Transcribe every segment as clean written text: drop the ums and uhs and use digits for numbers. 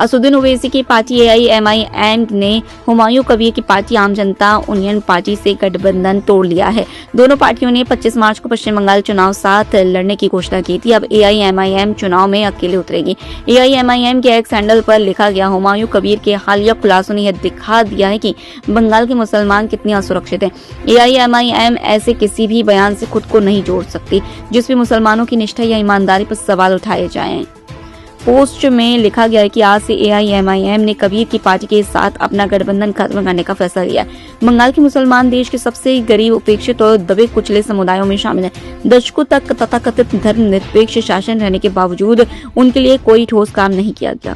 असदुद्दीन ओवैसी की party AIMIM ने हुमायूं कबीर की पार्टी आम जनता यूनियन पार्टी से गठबंधन तोड़ लिया है। दोनों पार्टियों ने 25 मार्च को पश्चिम बंगाल चुनाव साथ लड़ने की घोषणा की थी। अब AIMIM चुनाव में अकेले उतरेगी। AIMIM के एक्स हैंडल पर लिखा गया, हुमायूं कबीर के हालिया खुलासों ने यह दिखा दिया है कि बंगाल के मुसलमान कितने असुरक्षित हैं। AIMIM ऐसे किसी भी बयान से खुद को नहीं जोड़ सकती जिसमें मुसलमानों की निष्ठा या ईमानदारी पर सवाल उठाए जाएं। पोस्ट में लिखा गया है कि आज से AIMIM ने कबीर की पार्टी के साथ अपना गठबंधन खत्म करने का फैसला लिया है। बंगाल के मुसलमान देश के सबसे गरीब, उपेक्षित और दबे कुचले समुदायों में शामिल हैं। दशकों तक तथाकथित धर्मनिरपेक्ष शासन रहने के बावजूद उनके लिए कोई ठोस काम नहीं किया गया।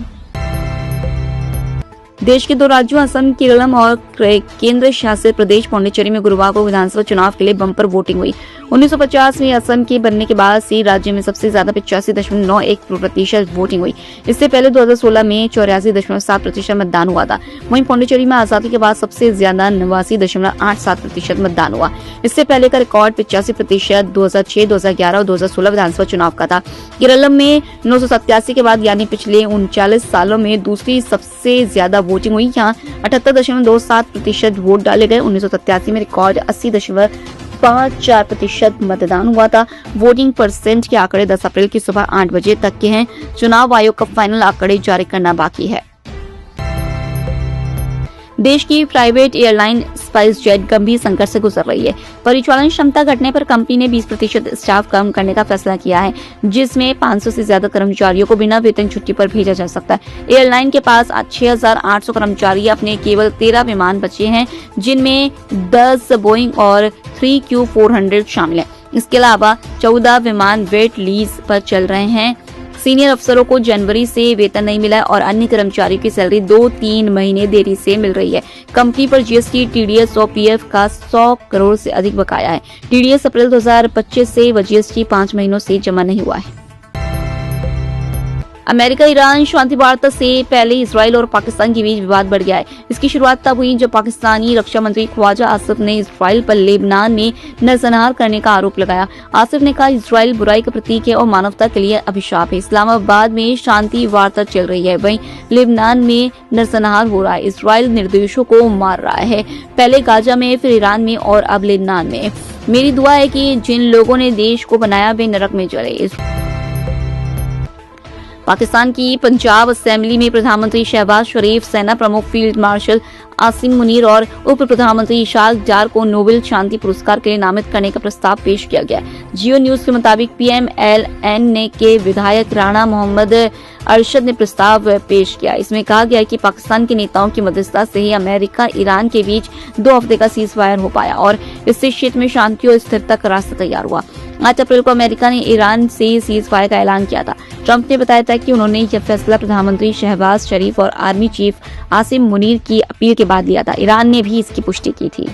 देश के 2 राज्यों असम, केरलम और केंद्र शासित प्रदेश पौंडीचेरी में गुरुवार को विधानसभा चुनाव के लिए बम्पर वोटिंग हुई। 1950 में असम के बनने के बाद से राज्य में सबसे ज्यादा 85.91% वोटिंग हुई। इससे पहले 2016 में 84.7% मतदान हुआ था। वहीं पौंडीचेरी में आजादी के बाद सबसे ज्यादा 89.87% मतदान हुआ। इससे पहले का रिकॉर्ड 85% 2006, 2011 और 2016 विधानसभा चुनाव का था। केरलम में 987 के बाद यानी पिछले 39 सालों में दूसरी सबसे ज्यादा वोटिंग हुई। यहाँ 78.27% वोट डाले गए। 1987 में रिकॉर्ड 80.54% मतदान हुआ था। वोटिंग परसेंट के आंकड़े 10 अप्रैल की सुबह 8 बजे तक के हैं। चुनाव आयोग का फाइनल आंकड़े जारी करना बाकी है। देश की प्राइवेट एयरलाइन स्पाइस जेट गंभीर संकट से गुजर रही है। परिचालन क्षमता घटने पर कंपनी ने 20% स्टाफ कम करने का फैसला किया है, जिसमें 500 से ज्यादा कर्मचारियों को बिना वेतन छुट्टी पर भेजा जा सकता है। एयरलाइन के पास 6,800 कर्मचारी अपने केवल 13 विमान बचे हैं, जिनमें 10 बोइंग और 3Q400 शामिल हैं। इसके अलावा 14 विमान वेट लीज पर चल रहे हैं। सीनियर अफसरों को जनवरी से वेतन नहीं मिला है और अन्य कर्मचारियों की सैलरी 2-3 महीने देरी से मिल रही है। कंपनी पर GST, TDS और PF का 100 करोड़ से अधिक बकाया है। TDS अप्रैल 2025 से व GST 5 महीनों से जमा नहीं हुआ है। अमेरिका ईरान शांति वार्ता से पहले इसराइल और पाकिस्तान के बीच विवाद बढ़ गया है। इसकी शुरुआत तब हुई जब पाकिस्तानी रक्षा मंत्री ख्वाजा आसिफ ने इसराइल पर लेबनान में नरसंहार करने का आरोप लगाया। आसिफ ने कहा, इसराइल बुराई का प्रतीक है और मानवता के लिए अभिशाप है। इस्लामाबाद में शांति वार्ता चल रही है, वहीं लेबनान में नरसंहार हो रहा है। इसराइल निर्दोषों को मार रहा है, पहले गाजा में, फिर ईरान में और अब लेबनान में। मेरी दुआ है कि जिन लोगों ने देश को बनाया वे नरक में जले। पाकिस्तान की पंजाब असेंबली में प्रधानमंत्री शहबाज शरीफ, सेना प्रमुख फील्ड मार्शल आसिम मुनीर और उप प्रधानमंत्री इशाक डार को नोबेल शांति पुरस्कार के लिए नामित करने का प्रस्ताव पेश किया गया। जियो न्यूज के मुताबिक PMLN के विधायक राणा मोहम्मद अरशद ने प्रस्ताव पेश किया। इसमें कहा गया कि पाकिस्तान के नेताओं की मदद से ही अमेरिका ईरान के बीच 2 हफ्ते का सीज फायर हो पाया और इससे क्षेत्र में शांति और स्थिरता का रास्ता तैयार हुआ। 8 अप्रैल को अमेरिका ने ईरान से सीज फायर का ऐलान किया था। ट्रंप ने बताया था कि उन्होंने यह फैसला प्रधानमंत्री शहबाज शरीफ और आर्मी चीफ आसिम मुनीर की अपील के बाद लिया था। ईरान ने भी इसकी पुष्टि की थी।